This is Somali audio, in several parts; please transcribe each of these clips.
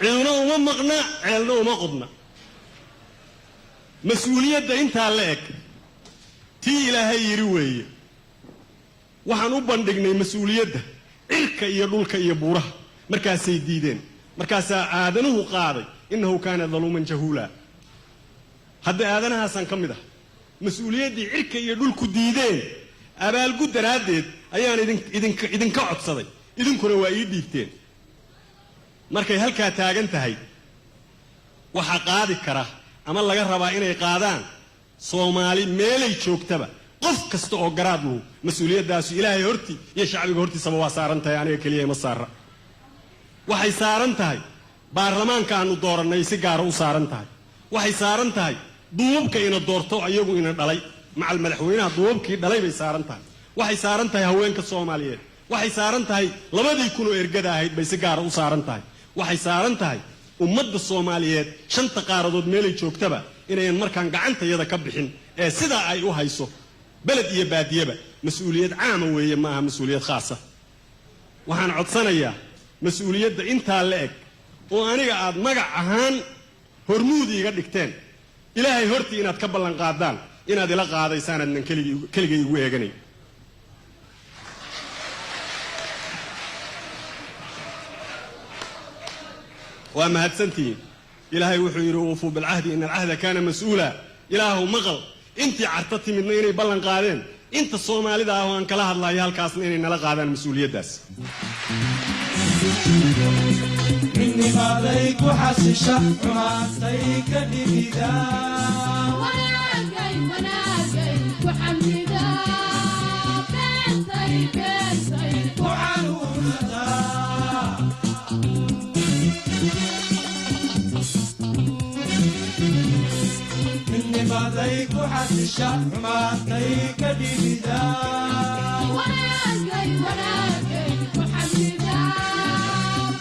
عيلنا وما مقنا عيلنا وما قضنا مسؤولية ده انت عليك تي إلهي يروي وحنو بندقني مسؤولية ده إلك يدولك يبوره مركز سيدين مركز آدنه قاضي إنه كان ظلوما جهولا هذا آدنها سنكمده مسؤولية دي إلك يدولك ديدين أبال قدر هاديد أيان إذن كعد صدي إذن كنوا وايد ديفتين markay halka taagan tahay waxa qaadi kara ama laga rabaa inay qaadaan Soomaali meelay joogtaba qof kasta oo garaad leh mas'uuliyadaas Ilaahay horti iyo shacbiga hortiisa waa saaran tahay aniga kaliya ma saara waxay saaran tahay baarlamaanka aanu dooranay si gaar ah u saaran tahay waxay saaran tahay duubka ina doorto ayagu ina dhalay macal madaxweynaha duubkii dhalay bay saaran tahay waxay saaran tahay haweenka Soomaaliyeed waxay saaran tahay labadii kun oo ergada ahayd bay si gaar ah u saaran tahay waxay saaran tahay ummadda Soomaaliyeed shanta qaaradood meelay joogtaba inay markaan gacantayada ka bixin ee sida ay u hayso balad iyo baadiyaba mas'uuliyad caam ah weeye maaha mas'uuliyad khaas ah waxaan codsanayaa mas'uuliyadda inta la eg oo aniga aad magac ahaan hormuud iga dhigteen Ilaahay horti inaad ka ballan qaadaan inaad ila qaadaysaan adnan keligay ugu eeganay وما هتسنتين إلهي وحي وفوا بالعهد إن العهد كان مسؤولا إله مغل أنت عرتتي من إني بلن قادين أنت الصومالي ده هو أنك الله الله يهالكاسن إني نلا قادين مسؤولية داس إني عليك وحسشة وعطيك ببدا وناجي وحمدا بنتي وعنونتا عليك وحسشة وعطيك ببدا وناجي وحمدا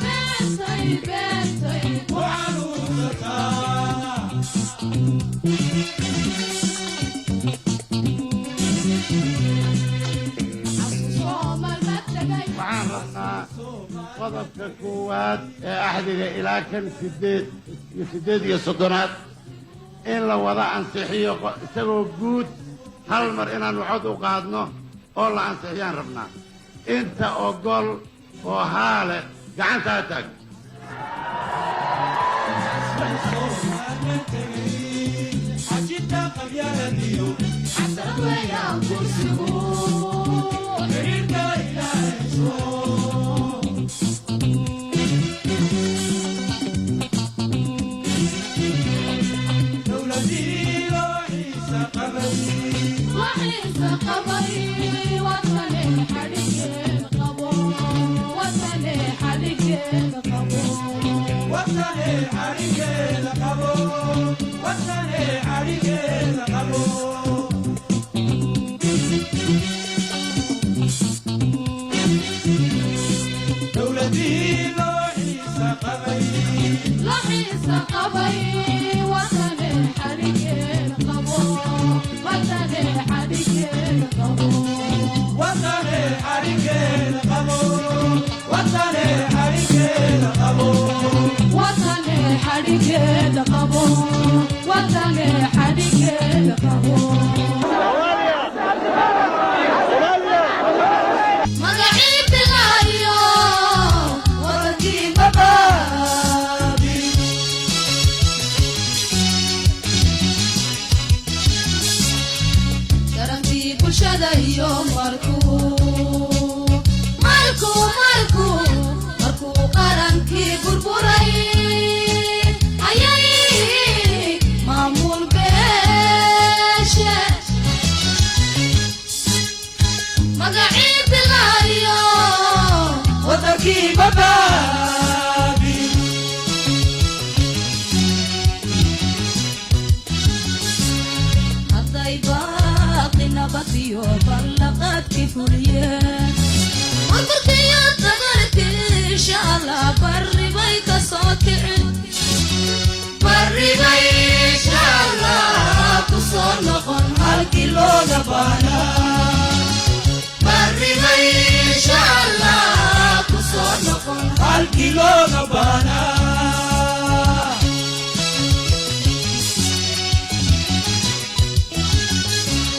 بنتي وعنونتا waxaan rabnaa qodobka koowaad ee axdiga ilaa kan 8 iyo 30 in la wada ansixiyo isagoo guud hal mar inaan cod u qaadno oo la ansixiyaan rabnaa inta ogol oo haale gacanta taag حجيتا قبيالتيو حتى ويا كرسيو غيرك إلى وحيس قبري وطني حريق قبو وطني حريق قبو وطني حريق قبو وطني حريق قبو دولتي لوحيس قبري لحيس قبري وطني حريق قبو وطني حريق قبو وطني حريق قبو وطني حريق قبو وطني حريق قبو وطني حريق قبو مقعد غايو وطني بابي كرمتي بلشدا يوم مركو قرنكي بربري ayay maamul beeshe magaciid laayo wadankii babaabi hadday baaqi nabadiyo ballaqaadki fuliyeen warkurkiyo dagarki insha allah barri bay ka soo kicin barribay insha allah ku soo noqon halkii looga baanaa barribay insha allah ku soo noqon halkii looga baa